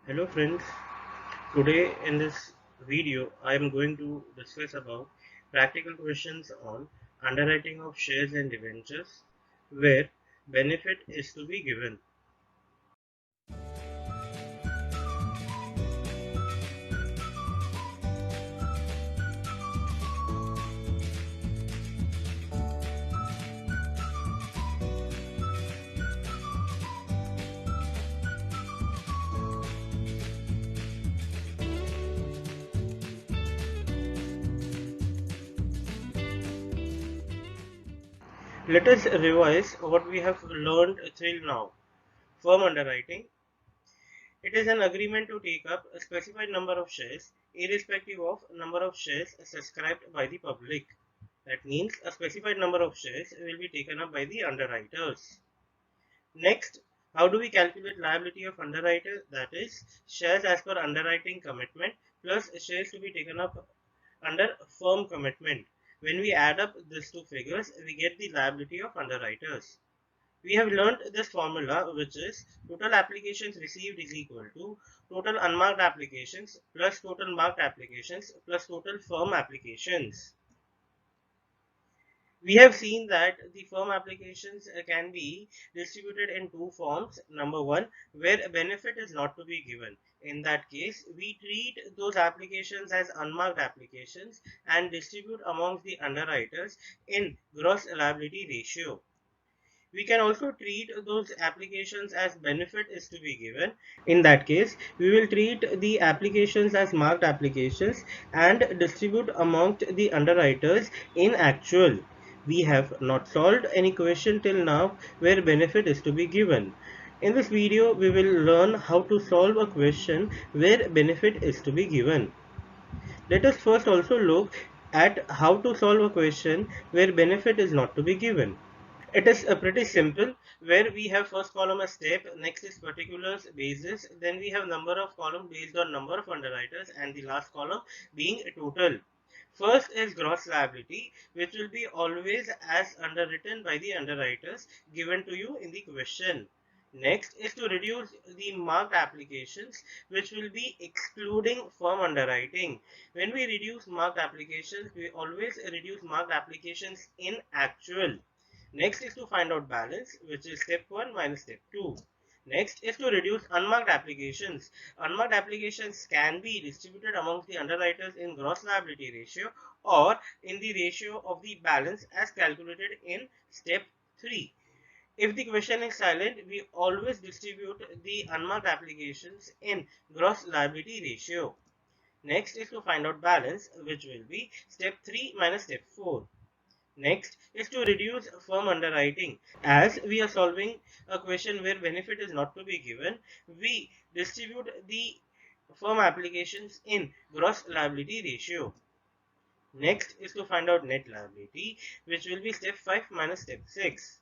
Hello friends, today in this video I am going to discuss about practical questions on underwriting of shares and debentures where benefit is to be given. Let us revise what we have learned till now. Firm underwriting. It is an agreement to take up a specified number of shares irrespective of number of shares subscribed by the public. That means a specified number of shares will be taken up by the underwriters. Next, how do we calculate liability of underwriter? That is, shares as per underwriting commitment plus shares to be taken up under firm commitment. When we add up these two figures, we get the liability of underwriters. We have learnt this formula, which is total applications received is equal to total unmarked applications plus total marked applications plus total firm applications. We have seen that the firm applications can be distributed in two forms. Number one, where a benefit is not to be given. In that case, we treat those applications as unmarked applications and distribute amongst the underwriters in gross liability ratio. We can also treat those applications as benefit is to be given. In that case, we will treat the applications as marked applications and distribute amongst the underwriters in actual. We have not solved any question till now where benefit is to be given. In this video, we will learn how to solve a question where benefit is to be given. Let us first also look at how to solve a question where benefit is not to be given. It is pretty simple, where we have first column as step, next is particulars basis, then we have number of column based on number of underwriters, and the last column being total. First is gross liability, which will be always as underwritten by the underwriters given to you in the question. Next is to reduce the marked applications, which will be excluding firm underwriting. When we reduce marked applications, we always reduce marked applications in actual. Next is to find out balance, which is step 1 minus step 2. Next is to reduce unmarked applications. Unmarked applications can be distributed amongst the underwriters in gross liability ratio or in the ratio of the balance as calculated in step 3. If the question is silent, we always distribute the unmarked applications in gross liability ratio. Next is to find out balance, which will be step 3 minus step 4. Next is to reduce firm underwriting. As we are solving a question where benefit is not to be given, we distribute the firm applications in gross liability ratio. Next is to find out net liability, which will be step 5 minus step 6.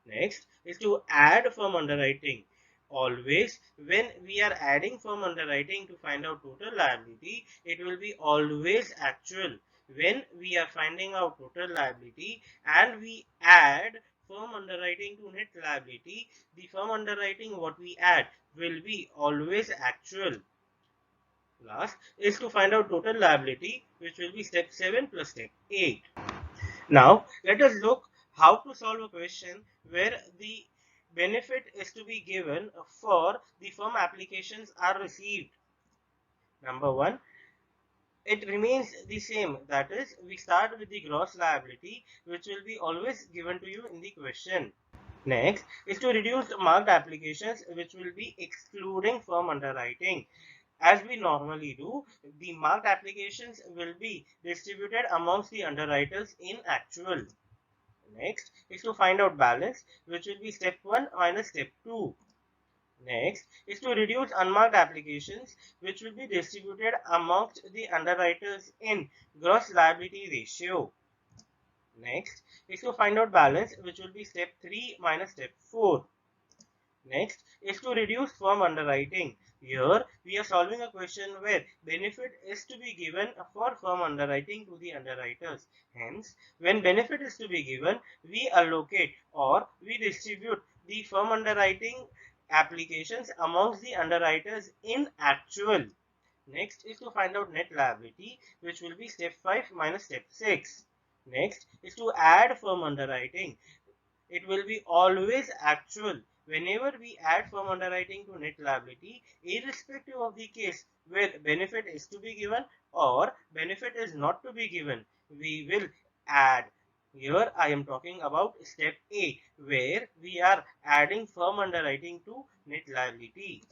Next is to add firm underwriting. Always when we are adding firm underwriting to find out total liability, it will be always actual. When we are finding out total liability and we add firm underwriting to net liability, the firm underwriting what we add will be always actual. Last is to find out total liability, which will be step 7 plus step 8. Now, let us look how to solve a question where the benefit is to be given for the firm applications are received. Number one, it remains the same. That is, we start with the gross liability, which will be always given to you in the question. Next is to reduce marked applications, which will be excluding firm underwriting. As we normally do, the marked applications will be distributed amongst the underwriters in actual. Next is to find out balance, which will be step 1 minus step 2. Next is to reduce unmarked applications, which will be distributed amongst the underwriters in gross liability ratio. Next is to find out balance, which will be step 3 minus step 4. Next is to reduce firm underwriting. Here we are solving a question where benefit is to be given for firm underwriting to the underwriters. Hence, when benefit is to be given, we allocate or we distribute the firm underwriting applications amongst the underwriters in actual. Next is to find out net liability, which will be step 5 minus step 6. Next is to add firm underwriting. It will be always actual. Whenever we add firm underwriting to net liability, irrespective of the case where benefit is to be given or benefit is not to be given, we will add. Here I am talking about step A, where we are adding firm underwriting to net liability.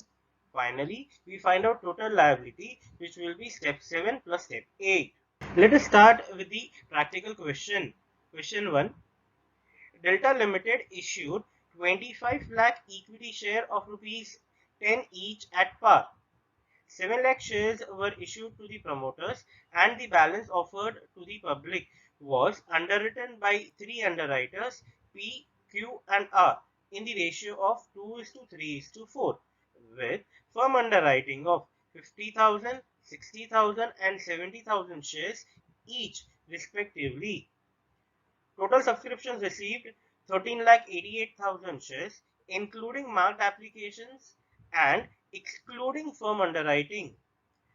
Finally, we find out total liability, which will be step 7 plus step 8. Let us start with the practical question. Question 1. Delta Limited issued 25 lakh equity share of rupees 10 each at par. 7 lakh shares were issued to the promoters and the balance offered to the public was underwritten by 3 underwriters P, Q and R in the ratio of 2:3:4 with firm underwriting of 50,000, 60,000 and 70,000 shares each respectively. Total subscriptions received 13,88,000 shares, including marked applications and excluding firm underwriting.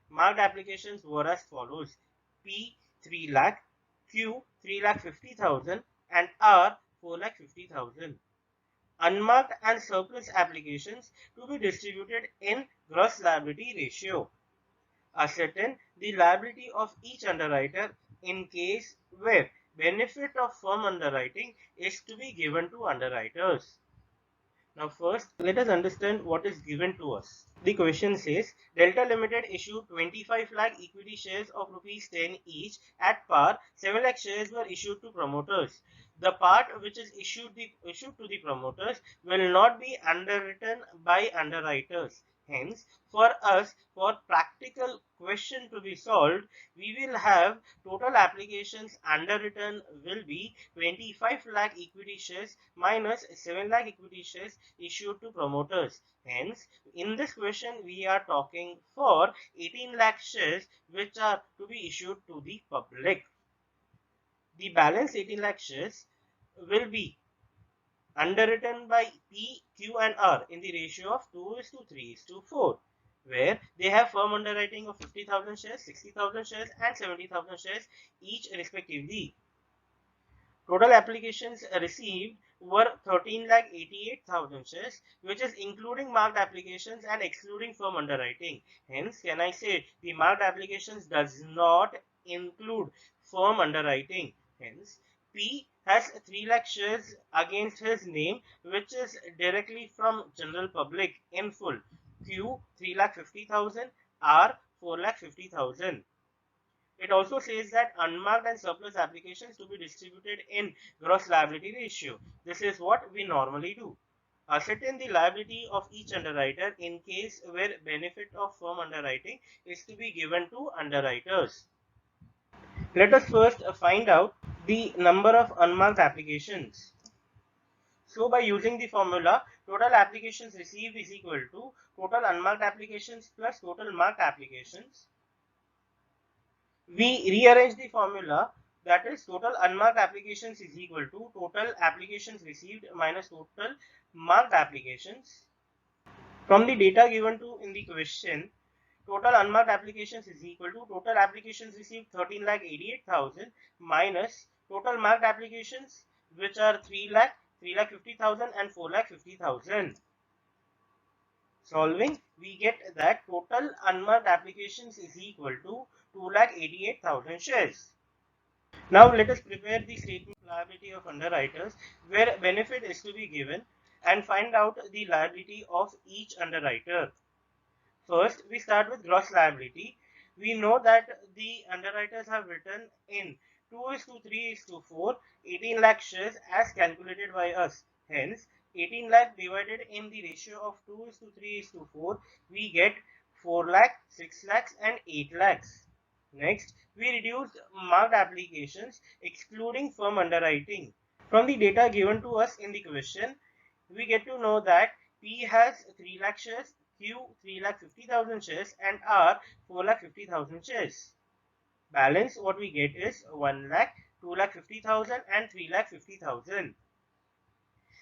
Marked applications were as follows: P 3 lakh, Q 3,50,000 and R 4,50,000. Unmarked and surplus applications to be distributed in gross liability ratio. Ascertain the liability of each underwriter in case where benefit of firm underwriting is to be given to underwriters. Now first, let us understand what is given to us. The question says, Delta Limited issued 25 lakh equity shares of rupees 10 each at par. 7 lakh shares were issued to promoters. The part which is issued to the promoters will not be underwritten by underwriters. Hence, for us, for practical question to be solved, we will have total applications underwritten will be 25 lakh equity shares minus 7 lakh equity shares issued to promoters. Hence, in this question, we are talking for 18 lakh shares which are to be issued to the public. The balance 18 lakh shares will be underwritten by P, Q and R in the ratio of 2:3:4, where they have firm underwriting of 50,000 shares, 60,000 shares and 70,000 shares each respectively. Total applications received were 13,88,000 shares, which is including marked applications and excluding firm underwriting. Hence, can I say the marked applications does not include firm underwriting. Hence, P has 3 lakh shares against his name, which is directly from general public in full. Q 3,50,000, R 4,50,000. It also says that unmarked and surplus applications to be distributed in gross liability ratio. This is what we normally do. Ascertain the liability of each underwriter in case where benefit of firm underwriting is to be given to underwriters. Let us first find out the number of unmarked applications. So by using the formula, total applications received is equal to total unmarked applications plus total marked applications. We rearrange the formula, that is total unmarked applications is equal to total applications received minus total marked applications. From the data given to in the question, total unmarked applications is equal to total applications received 13,88,000 minus total marked applications, which are 3 lakh, 3,50,000 and 4,50,000. Solving, we get that total unmarked applications is equal to 2,88,000 shares. Now let us prepare the statement of liability of underwriters where benefit is to be given and find out the liability of each underwriter. First, we start with gross liability. We know that the underwriters have written in 2:3:4 18 lakh shares as calculated by us. Hence, 18 lakh divided in the ratio of 2:3:4, we get 4 lakh, 6 lakhs and 8 lakhs. Next, we reduced marked applications excluding firm underwriting. From the data given to us in the question, we get to know that P has 3 lakh shares, Q 3,50,000 shares and R 4,50,000 shares. Balance what we get is 1 lakh, 2,50,000 and 3,50,000.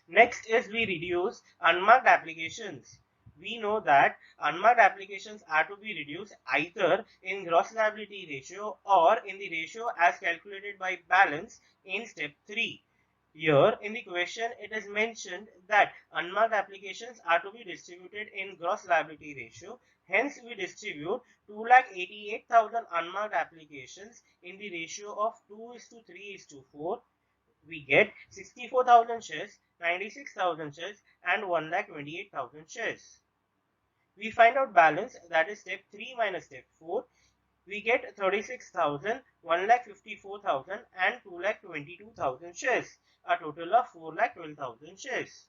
Next is we reduce unmarked applications. We know that unmarked applications are to be reduced either in gross liability ratio or in the ratio as calculated by balance in step 3. Here in the question it is mentioned that unmarked applications are to be distributed in gross liability ratio. Hence we distribute 2,88,000 unmarked applications in the ratio of 2:3:4. We get 64,000 shares, 96,000 shares and 1,28,000 shares. We find out balance, that is step 3 minus step 4. We get 36,000, 1,54,000 and 2,22,000 shares, a total of 4,12,000 shares.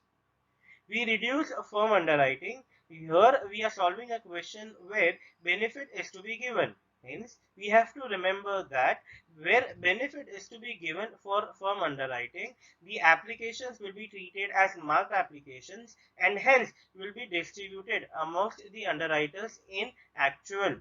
We reduce firm underwriting. Here we are solving a question where benefit is to be given. Hence, we have to remember that where benefit is to be given for firm underwriting, the applications will be treated as marked applications and hence will be distributed amongst the underwriters in actual.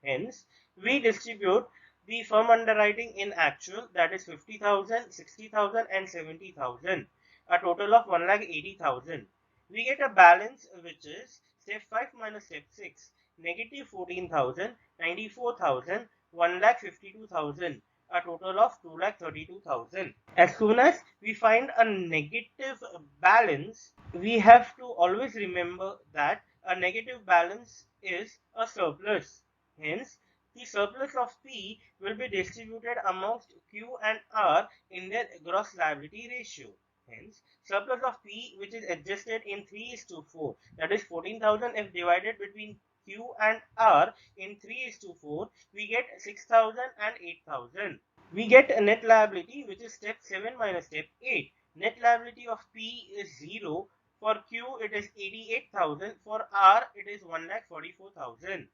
Hence, we distribute the firm underwriting in actual, that is 50,000, 60,000 and 70,000, a total of 1,80,000. We get a balance which is step 5 minus step 6, negative 14,000, 94,000, 1,52,000, a total of 2,32,000. As soon as we find a negative balance, we have to always remember that a negative balance is a surplus. Hence, the surplus of P will be distributed amongst Q and R in their gross liability ratio. Hence, surplus of P, which is adjusted in 3:4, that is 14,000 if divided between Q and R in 3:4, we get 6,000 and 8,000. We get a net liability, which is step 7 minus step 8. Net liability of P is 0. For Q, it is 88,000. For R, it is 1,44,000.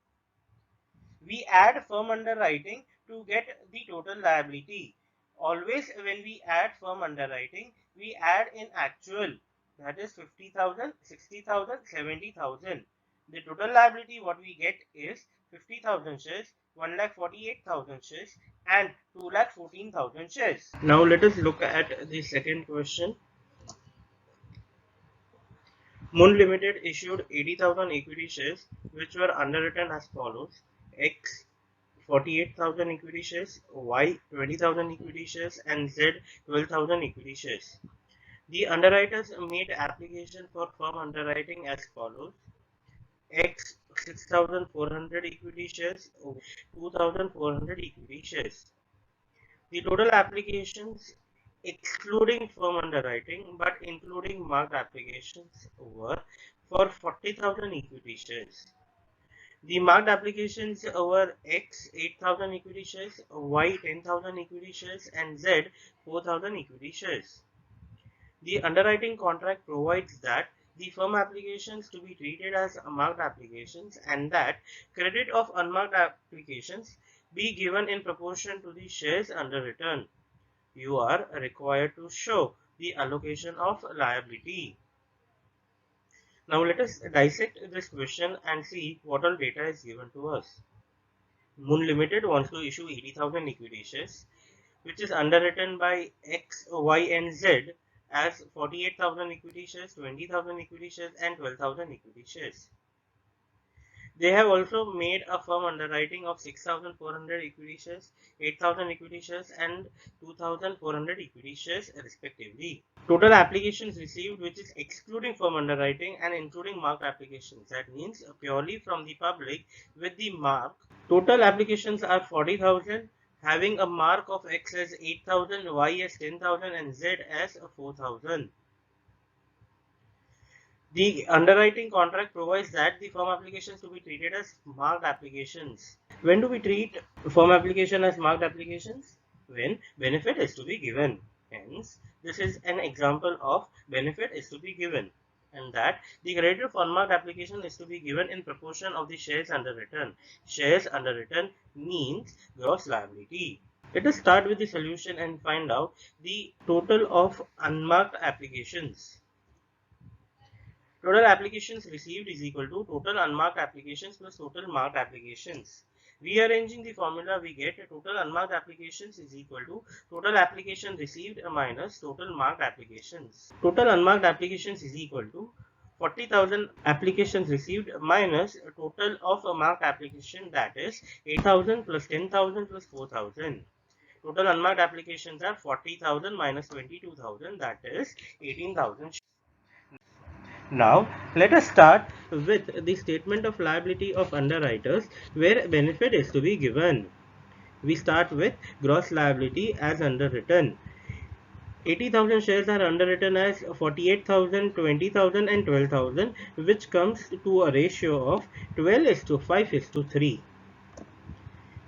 We add firm underwriting to get the total liability. Always when we add firm underwriting, we add in actual, that is 50,000, 60,000, 70,000. The total liability what we get is 50,000 shares, 1,48,000 shares and 2,14,000 shares. Now let us look at the second question. Moon Limited issued 80,000 equity shares which were underwritten as follows: X 48,000 equity shares, Y 20,000 equity shares and Z 12,000 equity shares. The underwriters made application for firm underwriting as follows: X 6,400 equity shares, 2,400 equity shares. The total applications excluding firm underwriting but including marked applications were for 40,000 equity shares. The marked applications were X 8,000 equity shares, Y 10,000 equity shares and Z 4,000 equity shares. The underwriting contract provides that the firm applications to be treated as marked applications and that credit of unmarked applications be given in proportion to the shares underwritten. You are required to show the allocation of liability. Now let us dissect this question and see what all data is given to us. Moon Limited wants to issue 80,000 equity shares, which is underwritten by X, Y and Z as 48,000 equity shares, 20,000 equity shares and 12,000 equity shares. They have also made a firm underwriting of 6,400 equity shares, 8,000 equity shares and 2,400 equity shares respectively. Total applications received, which is excluding firm underwriting and including marked applications, that means purely from the public with the mark. Total applications are 40,000 having a mark of X as 8,000, Y as 10,000 and Z as 4,000. The underwriting contract provides that the firm applications to be treated as marked applications. When do we treat firm application as marked applications? When benefit is to be given. Hence, this is an example of benefit is to be given, and that the credit of unmarked application is to be given in proportion of the shares underwritten. Shares underwritten means gross liability. Let us start with the solution and find out the total of unmarked applications. Total applications received is equal to total unmarked applications plus total marked applications. Rearranging the formula, we get total unmarked applications is equal to total application received minus total marked applications. Total unmarked applications is equal to 40,000 applications received minus total of a marked application, that is 8,000 plus 10,000 plus 4,000. Total unmarked applications are 40,000 minus 22,000, that is 18,000. Now, let us start with the statement of liability of underwriters where benefit is to be given. We start with gross liability as underwritten. 80,000 shares are underwritten as 48,000, 20,000 and 12,000, which comes to a ratio of 12:5:3.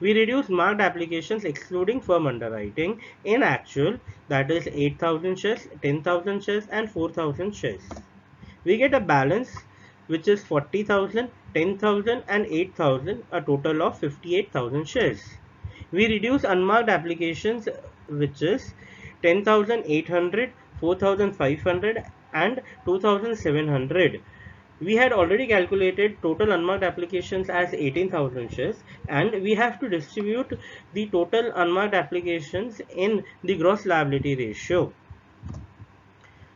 We reduce marked applications excluding firm underwriting in actual, that is 8,000 shares, 10,000 shares and 4,000 shares. We get a balance which is 40,000, 10,000 and 8,000, a total of 58,000 shares. We reduce unmarked applications which is 10,800, 4,500 and 2,700. We had already calculated total unmarked applications as 18,000 shares, and we have to distribute the total unmarked applications in the gross liability ratio.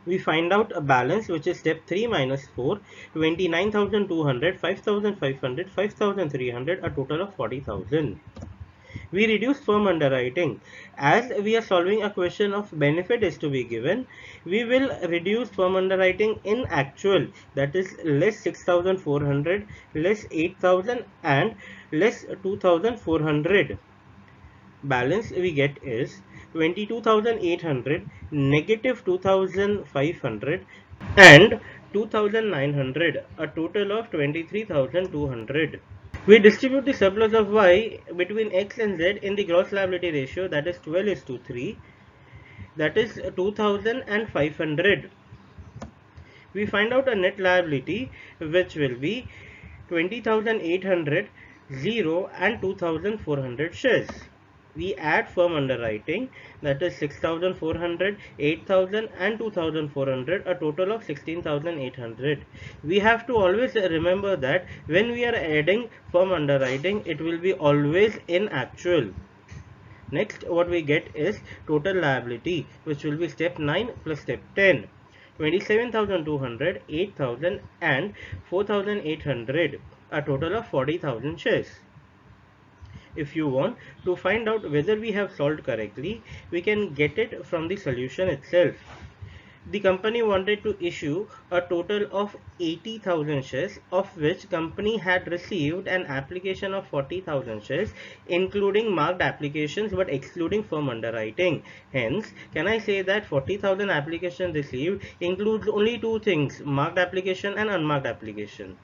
We find out a balance which is step 3 minus 4, 29,200, 5,500, 5,300, a total of 40,000. We reduce firm underwriting. As we are solving a question of benefit is to be given, we will reduce firm underwriting in actual, that is less 6,400, less 8,000 and less 2,400. Balance we get is 22,800, negative 2,500 and 2,900, a total of 23,200. We distribute the surplus of Y between X and Z in the gross liability ratio, that is 12:3, that is 2,500. We find out a net liability which will be 20,800, 0 and 2,400 shares. We add firm underwriting, that is 6,400, 8,000 and 2,400, a total of 16,800. We have to always remember that when we are adding firm underwriting, it will be always in actual. Next, what we get is total liability, which will be step 9 plus step 10. 27,200, 8,000 and 4,800, a total of 40,000 shares. If you want to find out whether we have solved correctly, we can get it from the solution itself. The company wanted to issue a total of 80,000 shares, of which company had received an application of 40,000 shares, including marked applications but excluding firm underwriting. Hence, can I say that 40,000 applications received includes only two things, marked application and unmarked application.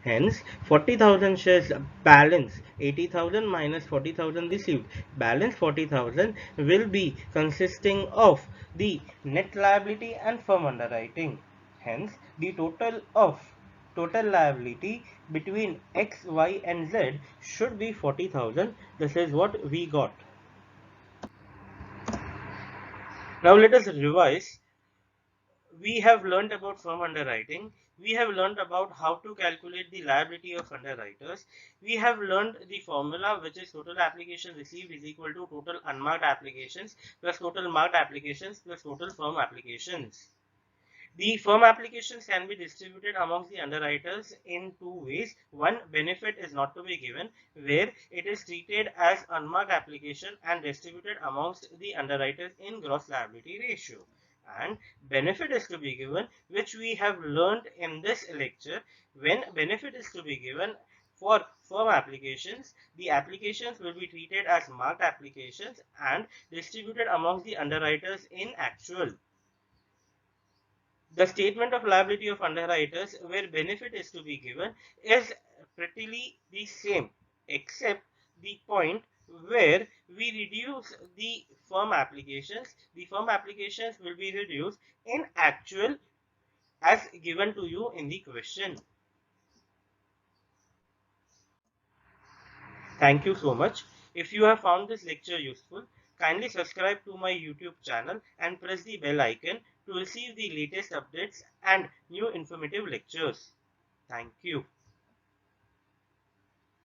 Hence, 40,000 shares balance 80,000 minus 40,000 received. Balance 40,000 will be consisting of the net liability and firm underwriting. Hence, the total of total liability between X, Y and Z should be 40,000. This is what we got. Now let us revise. We have learned about firm underwriting. We have learned about how to calculate the liability of underwriters. We have learned the formula, which is total application received is equal to total unmarked applications plus total marked applications plus total firm applications. The firm applications can be distributed amongst the underwriters in two ways. One, benefit is not to be given, where it is treated as unmarked application and distributed amongst the underwriters in gross liability ratio. And benefit is to be given, which we have learned in this lecture. When benefit is to be given for firm applications, the applications will be treated as marked applications and distributed amongst the underwriters in actual. The statement of liability of underwriters where benefit is to be given is prettily the same, except the point where we reduce the firm applications. The firm applications will be reduced in actual as given to you in the question. Thank you so much. If you have found this lecture useful, kindly subscribe to my YouTube channel and press the bell icon to receive the latest updates and new informative lectures. Thank you.